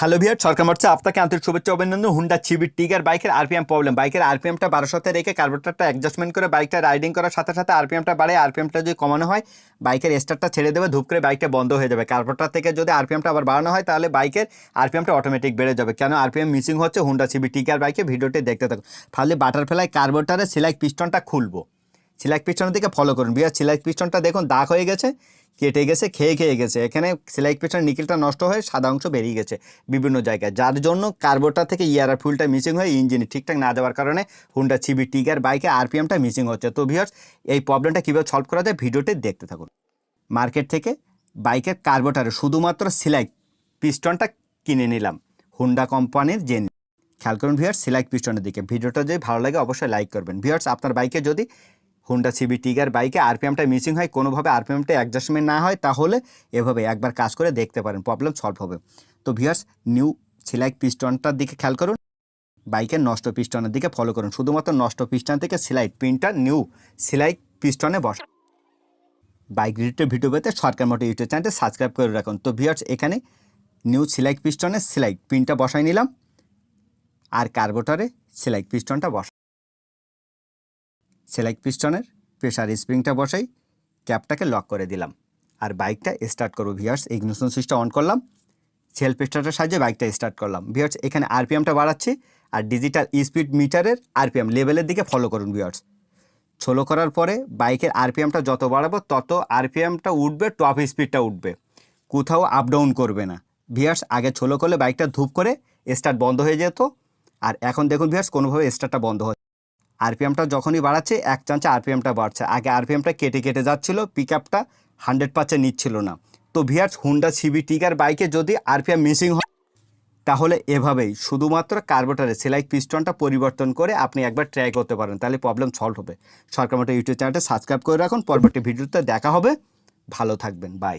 Hello viewer, সরকার মোটরসে আপনাকে আন্তরিক শুভেচ্ছা অভিনন্দন। হুন্ডা সিবি টিগার বাইকের আরপিএম প্রবলেম। বাইকের আরপিএমটা 1200-তে রেখে কার্বোরেটরটা অ্যাডজাস্টমেন্ট করে বাইকটা রাইডিং করার সাথে সাথে আরপিএমটা বাড়ে। আরপিএমটা যদি কমানো হয় বাইকের স্টার্টটা ছেড়ে দেবে, ধূপ করে বাইকটা বন্ধ হয়ে যাবে। কার্বোরেটর থেকে যদি আরপিএমটা আবার বাড়ানো হয় তাহলে বাইকের আরপিএমটা অটোমেটিক বেড়ে যাবে। কেন আরপিএম মিসিং হচ্ছে হুন্ডা সিবি টিগার বাইকে, ভিডিওটি দেখতে থাকুন। তাহলে বাটারফ্লাই কার্বোরেটরের সিলাইক পিস্টনটা খুলবো। সিলাইক পিস্টনের দিকে ফলো করুন। বিয়ার সিলাইক পিস্টনটা দেখুন দাগ হয়ে গেছে, কেটে গেছে, খেয়ে গেছে। এখানে সিলাইক পিস্টনের নিকেলটা নষ্ট হয়ে সাদা অংশ বেরিয়ে গেছে বিভিন্ন জায়গায়, যার জন্য কার্বোরেটর থেকে ইয়ার ফুলটা মিসিং হয়ে ইঞ্জিন ঠিকঠাক না দেওয়ার কারণে হুন্ডা সিবি টিগার বাইকে আরপিএমটা মিসিং হচ্ছে। তো ভিউয়ার্স, এই প্রবলেমটা কীভাবে সলভ করা যায় ভিডিওটি দেখতে থাকুন। মার্কেট থেকে বাইকের কার্বোরেটরে শুধুমাত্র সিলাইক পিস্টনটা কিনে নিলাম হুন্ডা কোম্পানির জেন। খেয়াল করুন ভিউয়ার্স সিলাইক পিস্টনের দিকে। ভিডিওটা যদি ভালো লাগে অবশ্যই লাইক করবেন। ভিউয়ার্স, আপনার বাইকে যদি হুন্ডা সিবি টিগার বাইকে আরপিএমটা মিসিং হয়, কোনোভাবে আরপিএমটা অ্যাডজাস্টমেন্ট না হয়, তাহলে এভাবে একবার কাজ করে দেখতে পারেন, প্রবলেম সলভ হবে। তো ভিউয়ার্স, নিউ সিলাইক পিস্টনটার দিকে খেয়াল করুন, বাইকের নষ্ট পিস্টনের দিকে ফলো করুন। শুধুমাত্র নষ্ট পিস্টন থেকে সিলাইক পিনটা নিউ সিলাইক পিস্টনে বসে। বাইক রিলেটেড ভিডিও পেতে সরকার মোটর ইউটিউব চ্যানেলটি সাবস্ক্রাইব করে রাখুন। তো ভিউয়ার্স, এখানে নিউ সিলাইক পিস্টনে সিলাইক পিনটা বসাই নিলাম আর কার্বোরেটরে সিলাইক পিস্টনটা বসা। সিলাইক পিস্টনের প্রেশার স্প্রিংটা বসাই, ক্যাপটাকে লক করে দিলাম আর বাইকটা স্টার্ট করবো। ভিউয়ার্স, ইগনিশন সুইচটা অন করলাম, সেলফ স্টার্টের সাহায্যে বাইকটা স্টার্ট করলাম। ভিউয়ার্স, এখানে আরপিএমটা বাড়াচ্ছি আর ডিজিটাল স্পিড মিটারের আরপিএম লেভেলের দিকে ফলো করুন। ভিউয়ার্স, ছোলো করার পরে বাইকের আরপিএমটা যত বাড়াবো তত আরপিএমটা উঠবে, টপ স্পিডটা উঠবে, কোথাও আপ ডাউন করবে না। ভিউয়ার্স, আগে ছোলো করলে বাইকটা ধূপ করে স্টার্ট বন্ধ হয়ে যেত, আর এখন দেখুন ভিউয়ার্স কোনোভাবে স্টার্টটা বন্ধ হচ্ছে। আরপিএমটা যখনই বাড়াচ্ছে এক চান্সে আরপিএমটা বাড়ছে। আগে আরপিএমটা কেটে যাচ্ছিলো, পিক আপটা 100% নিচ্ছিল না। তো ভিউয়ার্স, হুন্ডা সিবি টিগার বাইকে যদি আরপিএম মিসিং হয় তাহলে এভাবেই শুধুমাত্র কার্বোরেটরের সিলাইক পিস্টনটা পরিবর্তন করে আপনি একবার ট্রাই করতে পারেন, তাহলে প্রবলেম সলভ হবে। সরকার মোটর ইউটিউব চ্যানেলটা সাবস্ক্রাইব করে রাখুন। পরবর্তী ভিডিওতে দেখা হবে। ভালো থাকবেন, বাই।